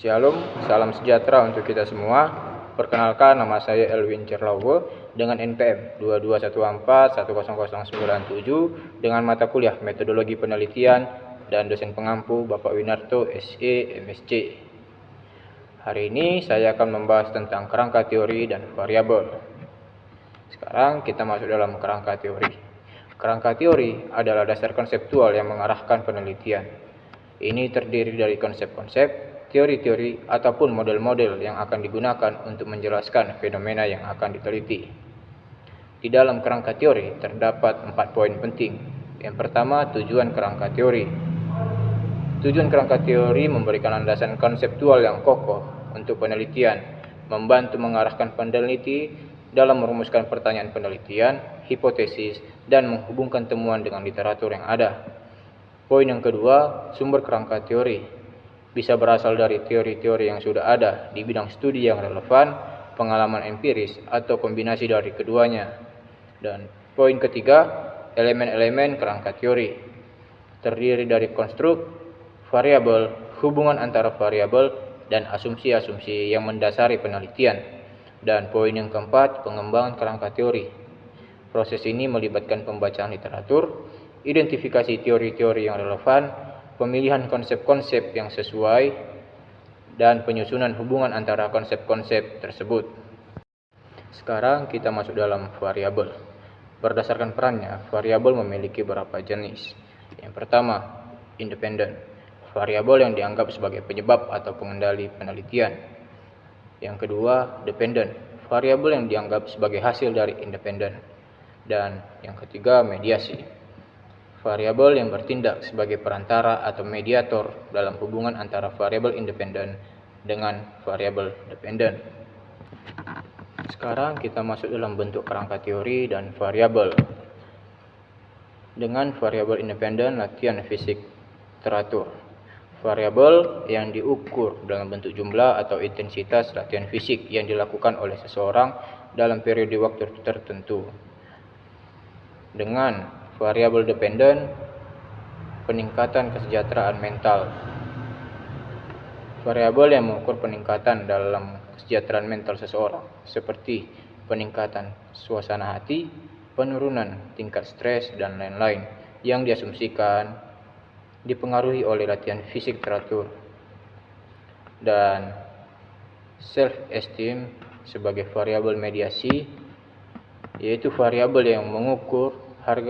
Shalom, salam sejahtera untuk kita semua. Perkenalkan, nama saya Elwin Cerlawo dengan NPM 22141009 dengan mata kuliah Metodologi Penelitian dan dosen pengampu Bapak Winarto SE MSc. Hari ini saya akan membahas tentang kerangka teori dan variabel. Sekarang kita masuk dalam kerangka teori. Kerangka teori adalah dasar konseptual yang mengarahkan penelitian. Ini terdiri dari konsep-konsep, teori-teori, ataupun model-model yang akan digunakan untuk menjelaskan fenomena yang akan diteliti. Di dalam kerangka teori terdapat 4 poin penting. Yang pertama, tujuan kerangka teori. Tujuan kerangka teori memberikan landasan konseptual yang kokoh untuk penelitian, membantu mengarahkan peneliti dalam merumuskan pertanyaan penelitian, hipotesis, dan menghubungkan temuan dengan literatur yang ada. Poin yang kedua, sumber kerangka teori bisa berasal dari teori-teori yang sudah ada di bidang studi yang relevan, pengalaman empiris, atau kombinasi dari keduanya. Dan poin ketiga, elemen-elemen kerangka teori terdiri dari konstruk, variabel, hubungan antara variabel, dan asumsi-asumsi yang mendasari penelitian. Dan poin yang keempat, pengembangan kerangka teori. Proses ini melibatkan pembacaan literatur, identifikasi teori-teori yang relevan, pemilihan konsep-konsep yang sesuai, dan penyusunan hubungan antara konsep-konsep tersebut. Sekarang kita masuk dalam variabel. Berdasarkan perannya, variabel memiliki beberapa jenis. Yang pertama, independen. Variabel yang dianggap sebagai penyebab atau pengendali penelitian. Yang kedua, dependen. Variabel yang dianggap sebagai hasil dari independen. Dan yang ketiga, mediasi. Variabel yang bertindak sebagai perantara atau mediator dalam hubungan antara variabel independen dengan variabel dependen. Sekarang kita masuk dalam bentuk kerangka teori dan variabel. Dengan variabel independen, latihan fisik teratur. Variabel yang diukur dalam bentuk jumlah atau intensitas latihan fisik yang dilakukan oleh seseorang dalam periode waktu tertentu. Dengan variabel dependen, peningkatan kesejahteraan mental. Variabel yang mengukur peningkatan dalam kesejahteraan mental seseorang, seperti peningkatan suasana hati, penurunan tingkat stres, dan lain-lain, yang diasumsikan dipengaruhi oleh latihan fisik teratur. Dan self-esteem sebagai variabel mediasi, yaitu variabel yang mengukur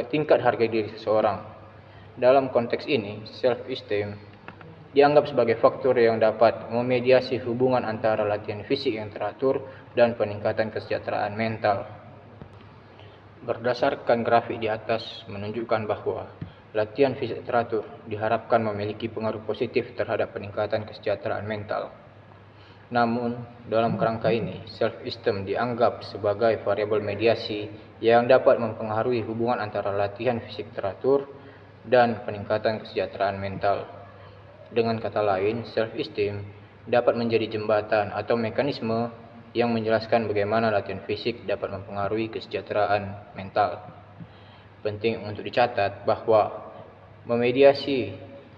tingkat harga diri seseorang. Dalam konteks ini, self-esteem dianggap sebagai faktor yang dapat memediasi hubungan antara latihan fisik yang teratur dan peningkatan kesejahteraan mental. Berdasarkan grafik di atas menunjukkan bahwa latihan fisik teratur diharapkan memiliki pengaruh positif terhadap peningkatan kesejahteraan mental. Namun, dalam kerangka ini, self-esteem dianggap sebagai variabel mediasi yang dapat mempengaruhi hubungan antara latihan fisik teratur dan peningkatan kesejahteraan mental. Dengan kata lain, self-esteem dapat menjadi jembatan atau mekanisme yang menjelaskan bagaimana latihan fisik dapat mempengaruhi kesejahteraan mental. Penting untuk dicatat bahwa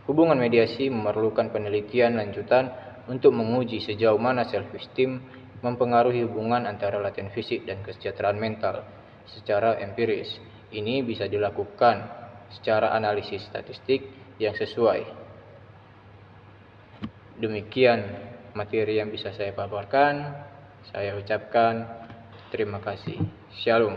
hubungan mediasi memerlukan penelitian lanjutan untuk menguji sejauh mana self-esteem mempengaruhi hubungan antara latihan fisik dan kesejahteraan mental secara empiris. Ini bisa dilakukan secara analisis statistik yang sesuai. Demikian materi yang bisa saya paparkan. Saya ucapkan terima kasih. Shalom.